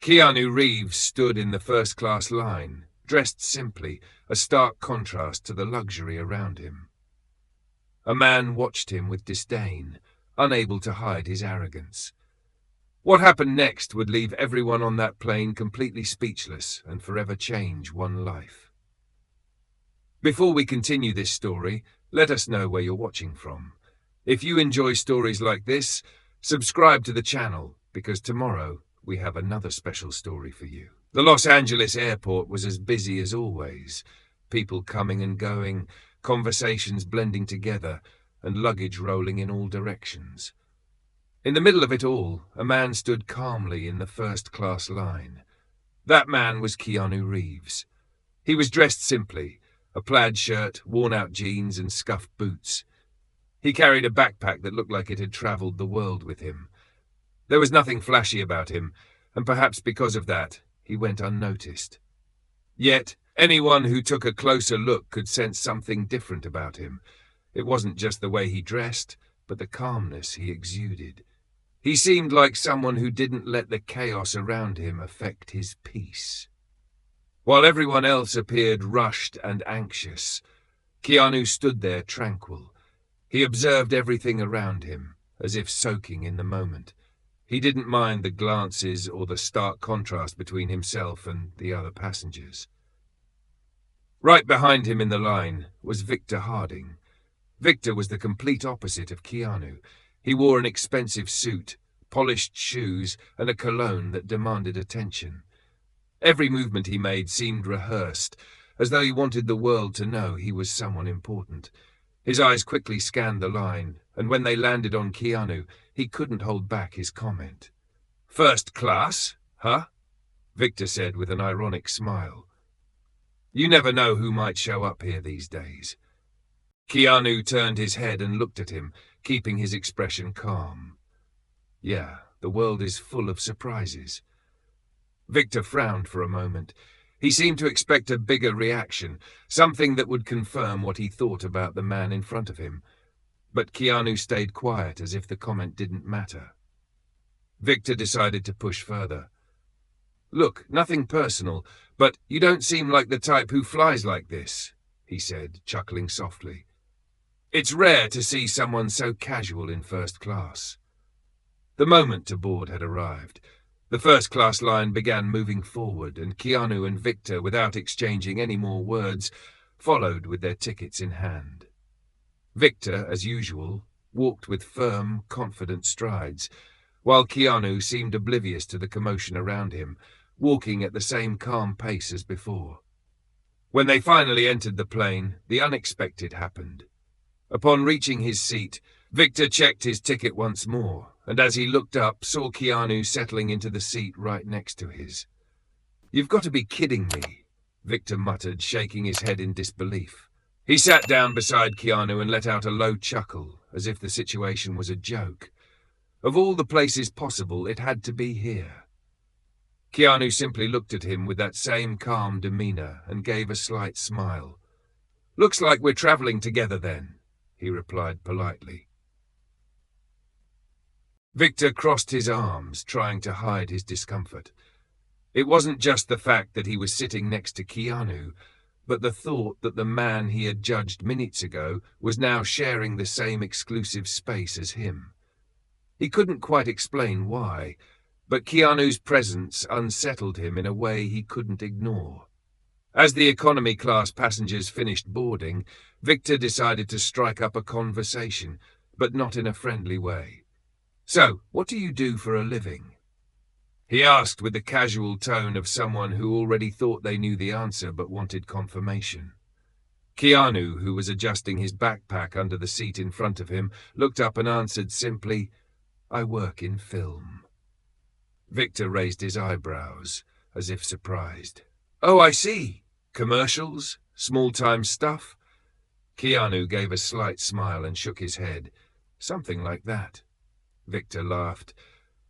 Keanu Reeves stood in the first-class line, dressed simply, a stark contrast to the luxury around him. A man watched him with disdain, unable to hide his arrogance. What happened next would leave everyone on that plane completely speechless and forever change one life. Before we continue this story, let us know where you're watching from. If you enjoy stories like this, subscribe to the channel, because tomorrow we have another special story for you. The Los Angeles airport was as busy as always. People coming and going, conversations blending together, and luggage rolling in all directions. In the middle of it all, a man stood calmly in the first-class line. That man was Keanu Reeves. He was dressed simply, a plaid shirt, worn-out jeans, and scuffed boots. He carried a backpack that looked like it had traveled the world with him. There was nothing flashy about him, and perhaps because of that, he went unnoticed. Yet, anyone who took a closer look could sense something different about him. It wasn't just the way he dressed, but the calmness he exuded. He seemed like someone who didn't let the chaos around him affect his peace. While everyone else appeared rushed and anxious, Keanu stood there tranquil. He observed everything around him, as if soaking in the moment. He didn't mind the glances or the stark contrast between himself and the other passengers. Right behind him in the line was Victor Harding. Victor was the complete opposite of Keanu. He wore an expensive suit, polished shoes, and a cologne that demanded attention. Every movement he made seemed rehearsed, as though he wanted the world to know he was someone important. His eyes quickly scanned the line, and when they landed on Keanu, he couldn't hold back his comment. "First class, huh?" Victor said with an ironic smile. You never know who might show up here these days. Keanu turned his head and looked at him, keeping his expression calm. Yeah, the world is full of surprises. Victor frowned for a moment. He seemed to expect a bigger reaction, something that would confirm what he thought about the man in front of him. But Keanu stayed quiet as if the comment didn't matter. Victor decided to push further. "Look, nothing personal, but you don't seem like the type who flies like this," he said, chuckling softly. "It's rare to see someone so casual in first class." The moment to board had arrived. The first-class line began moving forward, and Keanu and Victor, without exchanging any more words, followed with their tickets in hand. Victor, as usual, walked with firm, confident strides, while Keanu seemed oblivious to the commotion around him, walking at the same calm pace as before. When they finally entered the plane, the unexpected happened. Upon reaching his seat, Victor checked his ticket once more, and as he looked up, saw Keanu settling into the seat right next to his. "You've got to be kidding me," Victor muttered, shaking his head in disbelief. He sat down beside Keanu and let out a low chuckle, as if the situation was a joke. Of all the places possible, it had to be here. Keanu simply looked at him with that same calm demeanor and gave a slight smile. "Looks like we're traveling together then," he replied politely. Victor crossed his arms, trying to hide his discomfort. It wasn't just the fact that he was sitting next to Keanu, but the thought that the man he had judged minutes ago was now sharing the same exclusive space as him. He couldn't quite explain why, but Keanu's presence unsettled him in a way he couldn't ignore. As the economy-class passengers finished boarding, Victor decided to strike up a conversation, but not in a friendly way. "So, what do you do for a living?" he asked with the casual tone of someone who already thought they knew the answer but wanted confirmation. Keanu, who was adjusting his backpack under the seat in front of him, looked up and answered simply, "I work in film." Victor raised his eyebrows, as if surprised. "Oh, I see. Commercials? Small-time stuff?" Keanu gave a slight smile and shook his head. "Something like that." Victor laughed.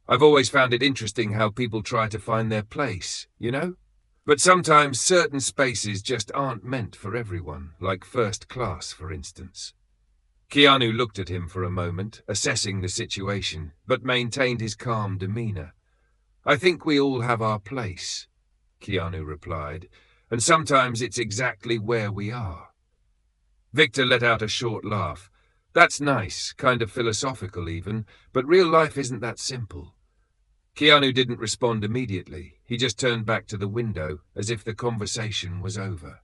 "I've always found it interesting how people try to find their place, you know? But sometimes certain spaces just aren't meant for everyone, like first class, for instance." Keanu looked at him for a moment, assessing the situation, but maintained his calm demeanor. I think we all have our place, Keanu replied, and sometimes it's exactly where we are. Victor let out a short laugh. That's nice, kind of philosophical even, but real life isn't that simple. Keanu didn't respond immediately. He just turned back to the window, as if the conversation was over.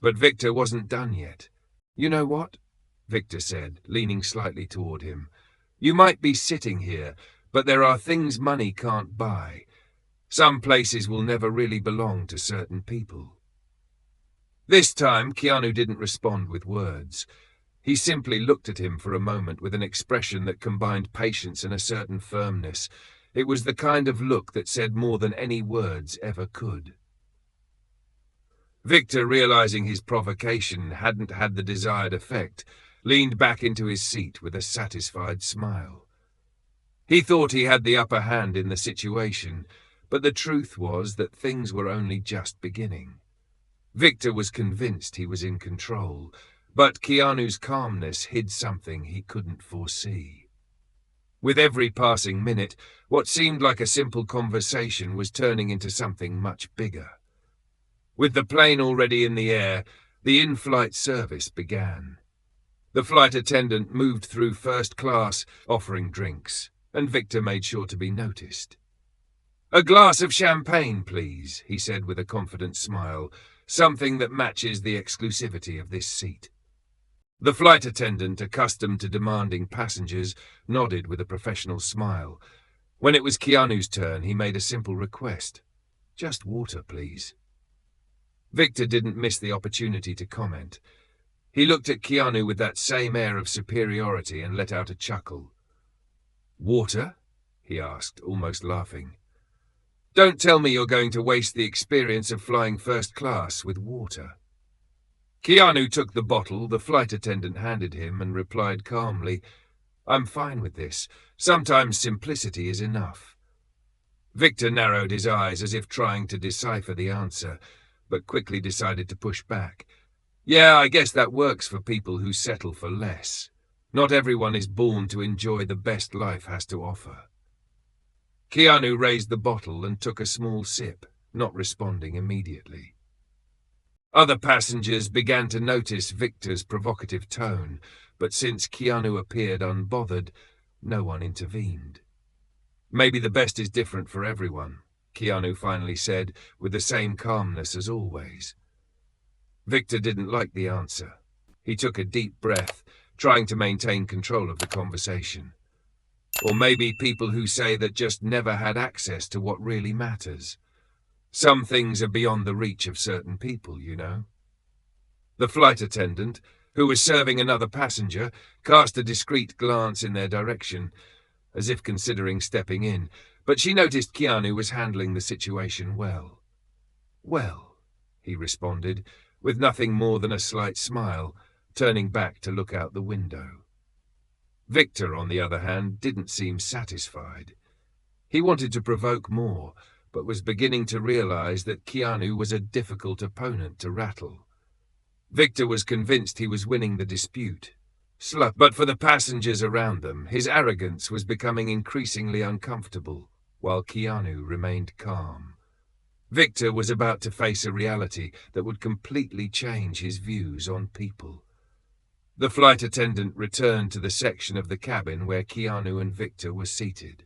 But Victor wasn't done yet. You know what? Victor said, leaning slightly toward him. You might be sitting here, but there are things money can't buy. Some places will never really belong to certain people. This time, Keanu didn't respond with words. He simply looked at him for a moment with an expression that combined patience and a certain firmness. It was the kind of look that said more than any words ever could. Victor, realizing his provocation hadn't had the desired effect, leaned back into his seat with a satisfied smile. He thought he had the upper hand in the situation, but the truth was that things were only just beginning. Victor was convinced he was in control, but Keanu's calmness hid something he couldn't foresee. With every passing minute, what seemed like a simple conversation was turning into something much bigger. With the plane already in the air, the in-flight service began. The flight attendant moved through first class, offering drinks, and Victor made sure to be noticed. "A glass of champagne, please," he said with a confident smile, something that matches the exclusivity of this seat. The flight attendant, accustomed to demanding passengers, nodded with a professional smile. When it was Keanu's turn, he made a simple request. "Just water, please." Victor didn't miss the opportunity to comment. He looked at Keanu with that same air of superiority and let out a chuckle. "Water?" he asked, almost laughing. "Don't tell me you're going to waste the experience of flying first class with water." Keanu took the bottle the flight attendant handed him and replied calmly, "I'm fine with this. Sometimes simplicity is enough." Victor narrowed his eyes as if trying to decipher the answer, but quickly decided to push back. "Yeah, I guess that works for people who settle for less. Not everyone is born to enjoy the best life has to offer." Keanu raised the bottle and took a small sip, not responding immediately. Other passengers began to notice Victor's provocative tone, but since Keanu appeared unbothered, no one intervened. "Maybe the best is different for everyone," Keanu finally said, with the same calmness as always. Victor didn't like the answer. He took a deep breath, trying to maintain control of the conversation. "Or maybe people who say that just never had access to what really matters. Some things are beyond the reach of certain people, you know." The flight attendant, who was serving another passenger, cast a discreet glance in their direction, as if considering stepping in, but she noticed Keanu was handling the situation well. "Well," he responded, with nothing more than a slight smile, turning back to look out the window. Victor, on the other hand, didn't seem satisfied. He wanted to provoke more, but was beginning to realize that Keanu was a difficult opponent to rattle. Victor was convinced he was winning the dispute. But for the passengers around them, his arrogance was becoming increasingly uncomfortable, while Keanu remained calm. Victor was about to face a reality that would completely change his views on people. The flight attendant returned to the section of the cabin where Keanu and Victor were seated.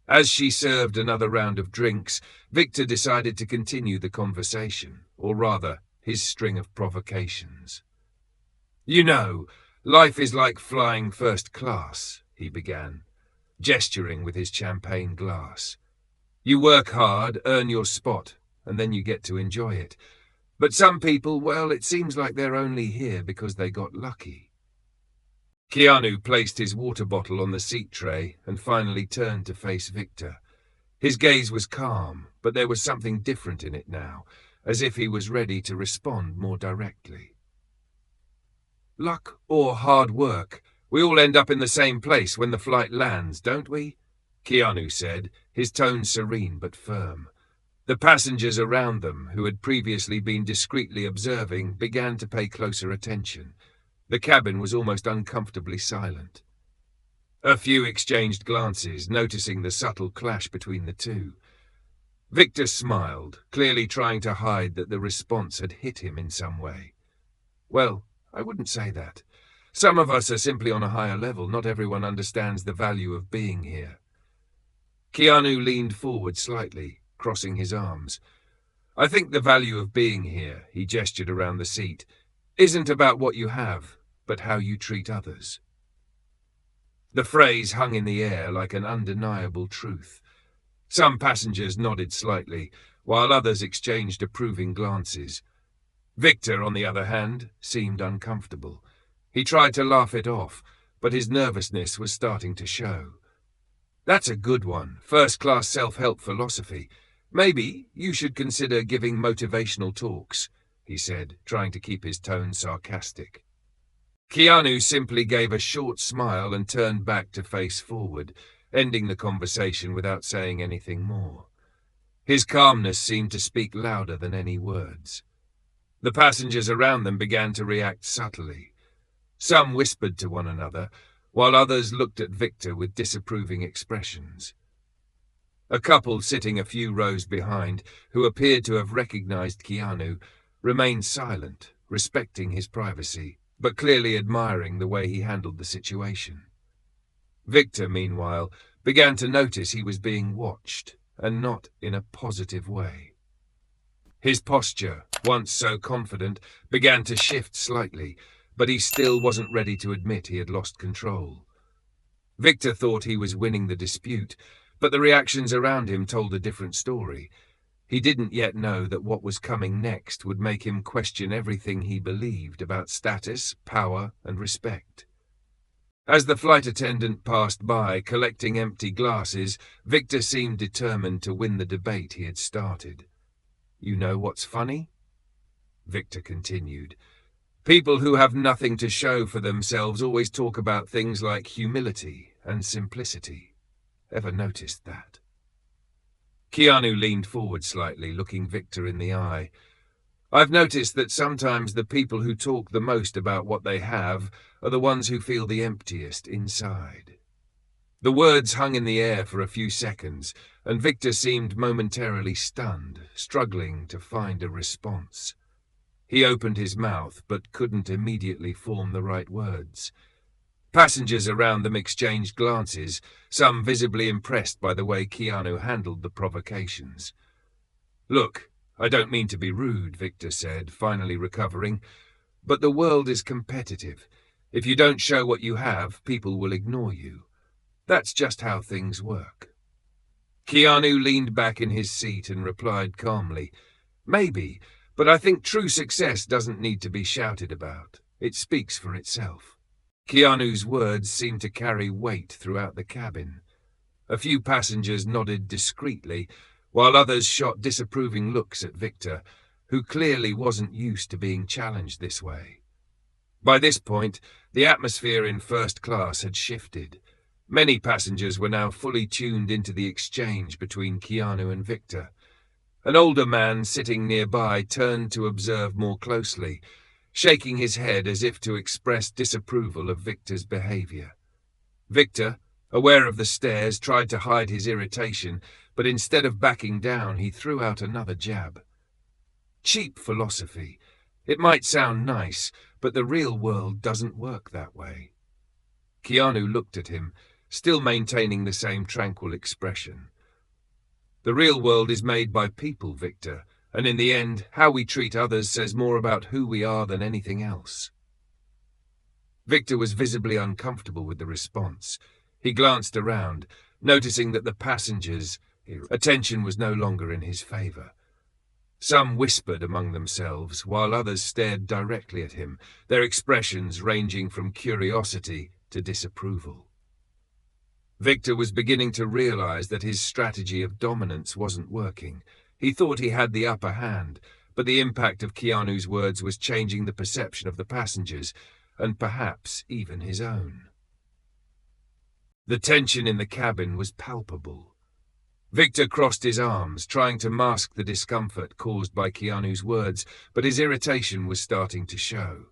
As she served another round of drinks, Victor decided to continue the conversation, or rather, his string of provocations. "You know, life is like flying first class," he began, gesturing with his champagne glass. "You work hard, earn your spot, and then you get to enjoy it. But some people, well, it seems like they're only here because they got lucky." Keanu placed his water bottle on the seat tray and finally turned to face Victor. His gaze was calm, but there was something different in it now, as if he was ready to respond more directly. "Luck or hard work, we all end up in the same place when the flight lands, don't we?" Keanu said, his tone serene but firm. The passengers around them, who had previously been discreetly observing, began to pay closer attention. The cabin was almost uncomfortably silent. A few exchanged glances, noticing the subtle clash between the two. Victor smiled, clearly trying to hide that the response had hit him in some way. Well, I wouldn't say that. Some of us are simply on a higher level. Not everyone understands the value of being here. Keanu leaned forward slightly, crossing his arms. I think the value of being here, he gestured around the seat, isn't about what you have, but how you treat others. The phrase hung in the air like an undeniable truth. Some passengers nodded slightly, while others exchanged approving glances. Victor, on the other hand, seemed uncomfortable. He tried to laugh it off, but his nervousness was starting to show. That's a good one, first-class self-help philosophy. Maybe you should consider giving motivational talks, he said, trying to keep his tone sarcastic. Keanu simply gave a short smile and turned back to face forward, ending the conversation without saying anything more. His calmness seemed to speak louder than any words. The passengers around them began to react subtly. Some whispered to one another, while others looked at Victor with disapproving expressions. A couple sitting a few rows behind, who appeared to have recognized Keanu, remained silent, respecting his privacy, but clearly admiring the way he handled the situation. Victor, meanwhile, began to notice he was being watched, and not in a positive way. His posture, once so confident, began to shift slightly, but he still wasn't ready to admit he had lost control. Victor thought he was winning the dispute, but the reactions around him told a different story. He didn't yet know that what was coming next would make him question everything he believed about status, power, and respect. As the flight attendant passed by, collecting empty glasses, Victor seemed determined to win the debate he had started. You know what's funny? Victor continued. People who have nothing to show for themselves always talk about things like humility and simplicity. Ever noticed that? Keanu leaned forward slightly, looking Victor in the eye. I've noticed that sometimes the people who talk the most about what they have are the ones who feel the emptiest inside. The words hung in the air for a few seconds, and Victor seemed momentarily stunned, struggling to find a response. He opened his mouth, but couldn't immediately form the right words. Passengers around them exchanged glances, some visibly impressed by the way Keanu handled the provocations. Look, I don't mean to be rude, Victor said, finally recovering, but the world is competitive. If you don't show what you have, people will ignore you. That's just how things work. Keanu leaned back in his seat and replied calmly, Maybe, but I think true success doesn't need to be shouted about. It speaks for itself. Keanu's words seemed to carry weight throughout the cabin. A few passengers nodded discreetly, while others shot disapproving looks at Victor, who clearly wasn't used to being challenged this way. By this point, the atmosphere in first class had shifted. Many passengers were now fully tuned into the exchange between Keanu and Victor. An older man sitting nearby turned to observe more closely, shaking his head as if to express disapproval of Victor's behavior. Victor, aware of the stares, tried to hide his irritation, but instead of backing down, he threw out another jab. Cheap philosophy. It might sound nice, but the real world doesn't work that way. Keanu looked at him, still maintaining the same tranquil expression. The real world is made by people, Victor, and in the end, how we treat others says more about who we are than anything else. Victor was visibly uncomfortable with the response. He glanced around, noticing that the passengers' attention was no longer in his favor. Some whispered among themselves, while others stared directly at him, their expressions ranging from curiosity to disapproval. Victor was beginning to realize that his strategy of dominance wasn't working. He thought he had the upper hand, but the impact of Keanu's words was changing the perception of the passengers, and perhaps even his own. The tension in the cabin was palpable. Victor crossed his arms, trying to mask the discomfort caused by Keanu's words, but his irritation was starting to show.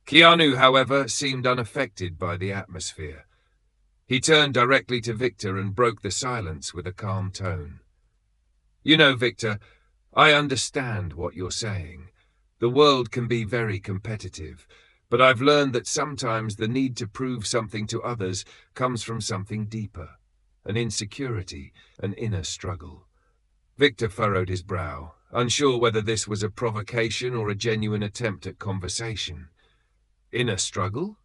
Keanu, however, seemed unaffected by the atmosphere. He turned directly to Victor and broke the silence with a calm tone. You know, Victor, I understand what you're saying. The world can be very competitive, but I've learned that sometimes the need to prove something to others comes from something deeper, an insecurity, an inner struggle. Victor furrowed his brow, unsure whether this was a provocation or a genuine attempt at conversation. Inner struggle?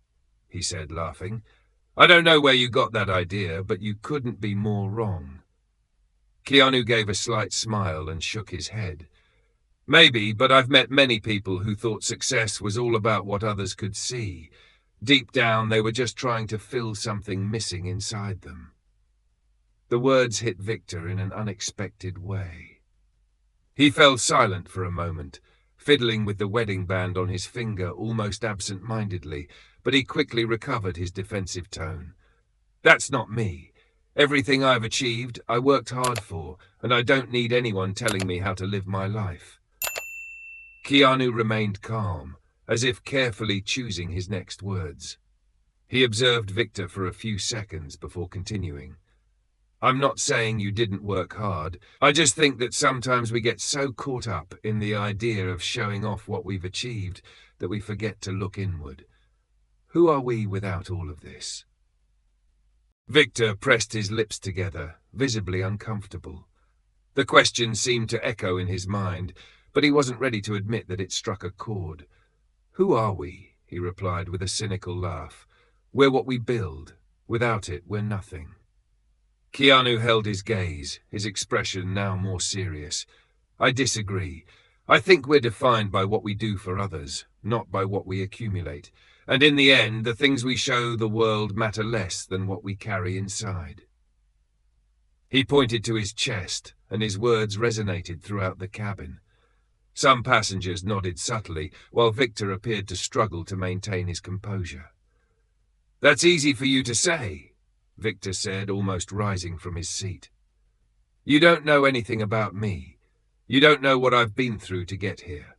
He said, laughing. I don't know where you got that idea, but you couldn't be more wrong. Keanu gave a slight smile and shook his head. Maybe, but I've met many people who thought success was all about what others could see. Deep down, they were just trying to fill something missing inside them. The words hit Victor in an unexpected way. He fell silent for a moment, fiddling with the wedding band on his finger almost absent-mindedly, but he quickly recovered his defensive tone. That's not me. Everything I've achieved, I worked hard for, and I don't need anyone telling me how to live my life. Keanu remained calm, as if carefully choosing his next words. He observed Victor for a few seconds before continuing. I'm not saying you didn't work hard. I just think that sometimes we get so caught up in the idea of showing off what we've achieved that we forget to look inward. Who are we without all of this? Victor pressed his lips together, visibly uncomfortable. The question seemed to echo in his mind, but he wasn't ready to admit that it struck a chord. Who are we? He replied with a cynical laugh. We're what we build. Without it, we're nothing. Keanu held his gaze, his expression now more serious. I disagree. I think we're defined by what we do for others, not by what we accumulate. And in the end, the things we show the world matter less than what we carry inside. He pointed to his chest, and his words resonated throughout the cabin. Some passengers nodded subtly, while Victor appeared to struggle to maintain his composure. That's easy for you to say, Victor said, almost rising from his seat. You don't know anything about me. You don't know what I've been through to get here.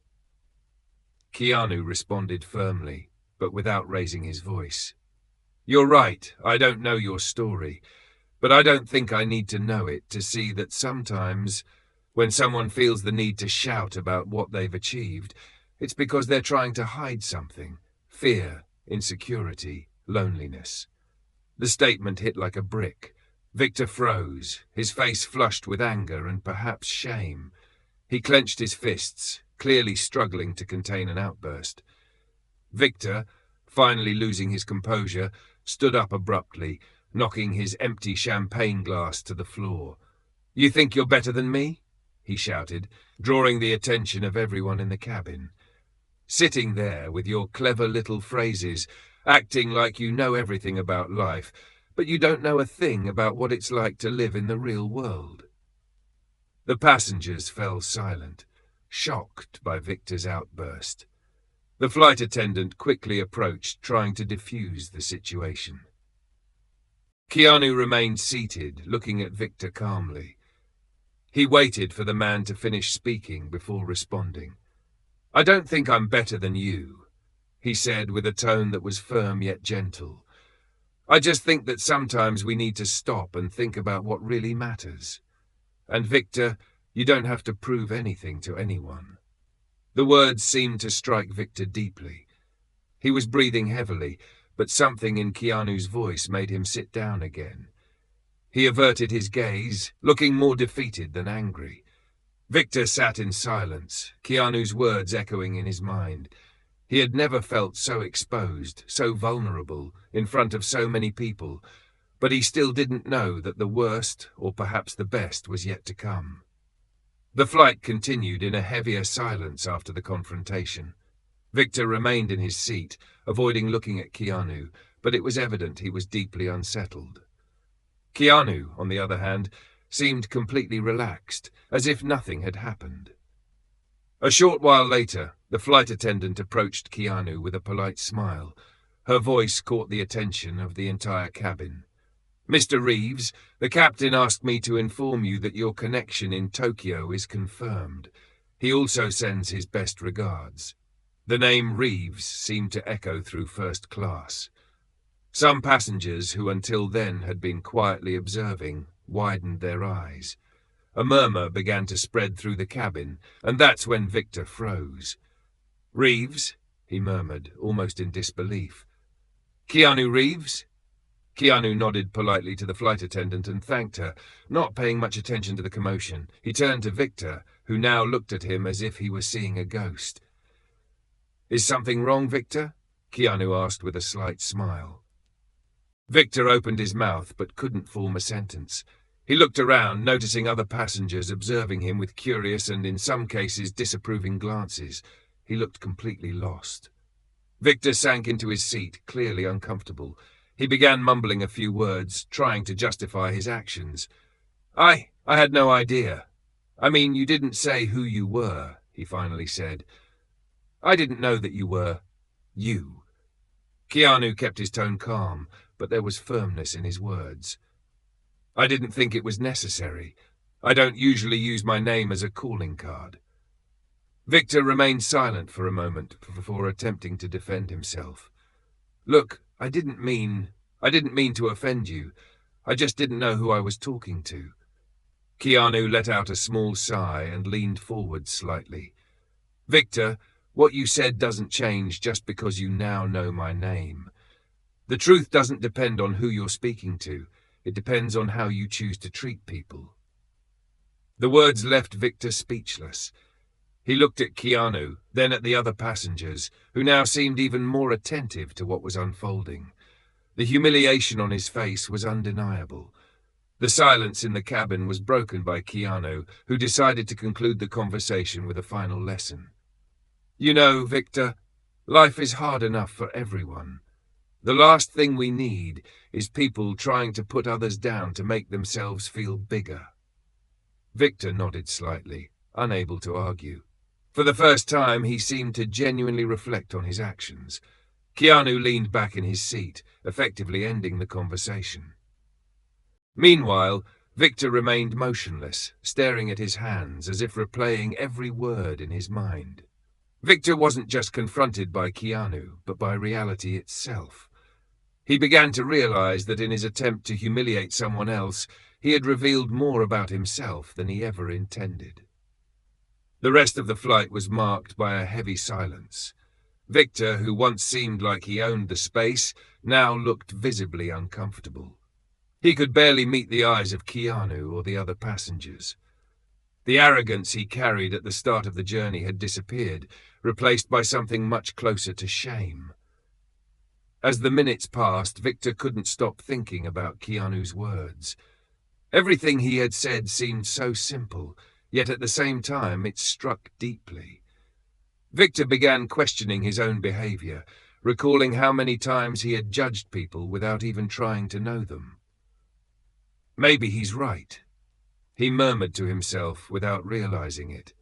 Keanu responded firmly, but without raising his voice. You're right, I don't know your story, but I don't think I need to know it to see that sometimes, when someone feels the need to shout about what they've achieved, it's because they're trying to hide something. Fear, insecurity, loneliness. The statement hit like a brick. Victor froze, his face flushed with anger and perhaps shame. He clenched his fists, clearly struggling to contain an outburst. Victor, finally losing his composure, stood up abruptly, knocking his empty champagne glass to the floor. You think you're better than me? He shouted, drawing the attention of everyone in the cabin. Sitting there with your clever little phrases, acting like you know everything about life, but you don't know a thing about what it's like to live in the real world. The passengers fell silent, shocked by Victor's outburst. The flight attendant quickly approached, trying to defuse the situation. Keanu remained seated, looking at Victor calmly. He waited for the man to finish speaking before responding. I don't think I'm better than you, he said with a tone that was firm yet gentle. I just think that sometimes we need to stop and think about what really matters. And Victor, you don't have to prove anything to anyone. The words seemed to strike Victor deeply. He was breathing heavily, but something in Keanu's voice made him sit down again. He averted his gaze, looking more defeated than angry. Victor sat in silence, Keanu's words echoing in his mind. He had never felt so exposed, so vulnerable, in front of so many people, but he still didn't know that the worst, or perhaps the best, was yet to come. The flight continued in a heavier silence after the confrontation. Victor remained in his seat, avoiding looking at Keanu, but it was evident he was deeply unsettled. Keanu, on the other hand, seemed completely relaxed, as if nothing had happened. A short while later, the flight attendant approached Keanu with a polite smile. Her voice caught the attention of the entire cabin. Mr. Reeves, the captain asked me to inform you that your connection in Tokyo is confirmed. He also sends his best regards. The name Reeves seemed to echo through first class. Some passengers who until then had been quietly observing widened their eyes. A murmur began to spread through the cabin, and that's when Victor froze. "Reeves?" he murmured, almost in disbelief. "Keanu Reeves?" Keanu nodded politely to the flight attendant and thanked her, not paying much attention to the commotion. He turned to Victor, who now looked at him as if he were seeing a ghost. "Is something wrong, Victor?" Keanu asked with a slight smile. Victor opened his mouth but couldn't form a sentence. He looked around, noticing other passengers observing him with curious and, in some cases, disapproving glances. He looked completely lost. Victor sank into his seat, clearly uncomfortable. He began mumbling a few words, trying to justify his actions. I had no idea. I mean, you didn't say who you were," he finally said. "I didn't know that you were you." Keanu kept his tone calm, but there was firmness in his words. "I didn't think it was necessary. I don't usually use my name as a calling card." Victor remained silent for a moment before attempting to defend himself. "Look, I didn't mean to offend you. I just didn't know who I was talking to." Keanu let out a small sigh and leaned forward slightly. "Victor, what you said doesn't change just because you now know my name. The truth doesn't depend on who you're speaking to. It depends on how you choose to treat people." The words left Victor speechless. He looked at Keanu, then at the other passengers, who now seemed even more attentive to what was unfolding. The humiliation on his face was undeniable. The silence in the cabin was broken by Keanu, who decided to conclude the conversation with a final lesson. "You know, Victor, life is hard enough for everyone. The last thing we need is people trying to put others down to make themselves feel bigger." Victor nodded slightly, unable to argue. For the first time, he seemed to genuinely reflect on his actions. Keanu leaned back in his seat, effectively ending the conversation. Meanwhile, Victor remained motionless, staring at his hands as if replaying every word in his mind. Victor wasn't just confronted by Keanu, but by reality itself. He began to realize that in his attempt to humiliate someone else, he had revealed more about himself than he ever intended. The rest of the flight was marked by a heavy silence. Victor, who once seemed like he owned the space, now looked visibly uncomfortable. He could barely meet the eyes of Keanu or the other passengers. The arrogance he carried at the start of the journey had disappeared, replaced by something much closer to shame. As the minutes passed, Victor couldn't stop thinking about Keanu's words. Everything he had said seemed so simple, yet at the same time it struck deeply. Victor began questioning his own behavior, recalling how many times he had judged people without even trying to know them. Maybe he's right, he murmured to himself without realizing it.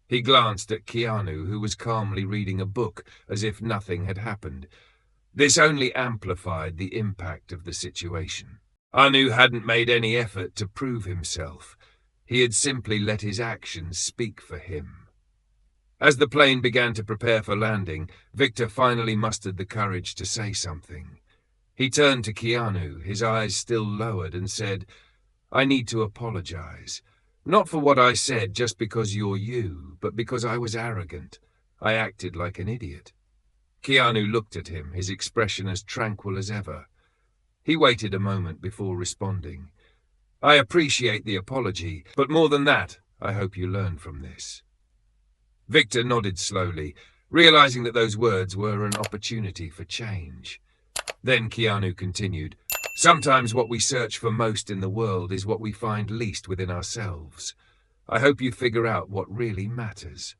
He glanced at Keanu, who was calmly reading a book as if nothing had happened. This only amplified the impact of the situation. Anu hadn't made any effort to prove himself. He had simply let his actions speak for him. As the plane began to prepare for landing, Victor finally mustered the courage to say something. He turned to Keanu, his eyes still lowered, and said, "I need to apologize. Not for what I said just because you're you, but because I was arrogant. I acted like an idiot." Keanu looked at him, his expression as tranquil as ever. He waited a moment before responding. "I appreciate the apology, but more than that, I hope you learn from this." Victor nodded slowly, realizing that those words were an opportunity for change. Then Keanu continued, "Sometimes what we search for most in the world is what we find least within ourselves. I hope you figure out what really matters."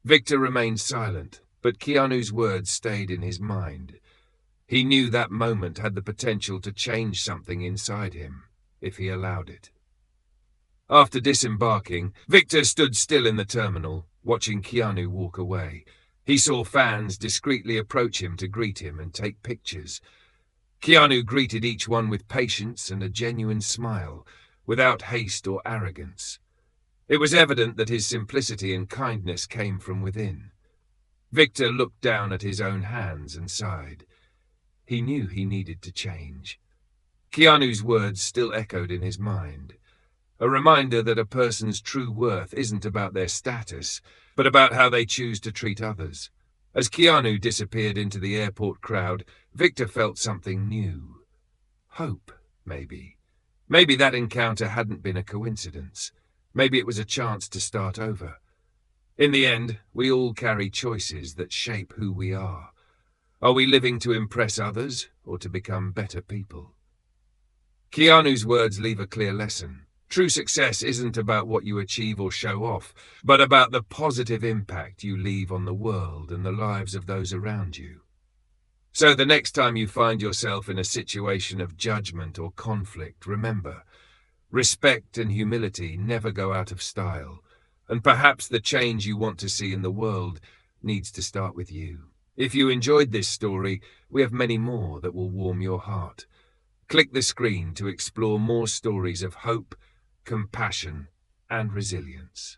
Victor remained silent, but Keanu's words stayed in his mind. He knew that moment had the potential to change something inside him, if he allowed it. After disembarking, Victor stood still in the terminal, watching Keanu walk away. He saw fans discreetly approach him to greet him and take pictures. Keanu greeted each one with patience and a genuine smile, without haste or arrogance. It was evident that his simplicity and kindness came from within. Victor looked down at his own hands and sighed. he knew he needed to change. Keanu's words still echoed in his mind, a reminder that a person's true worth isn't about their status, but about how they choose to treat others. As Keanu disappeared into the airport crowd, Victor felt something new. Hope, maybe. Maybe that encounter hadn't been a coincidence. Maybe it was a chance to start over. In the end, we all carry choices that shape who we are. Are we living to impress others or to become better people? Keanu's words leave a clear lesson. True success isn't about what you achieve or show off, but about the positive impact you leave on the world and the lives of those around you. So the next time you find yourself in a situation of judgment or conflict, remember, respect and humility never go out of style, and perhaps the change you want to see in the world needs to start with you. If you enjoyed this story, we have many more that will warm your heart. Click the screen to explore more stories of hope, compassion, and resilience.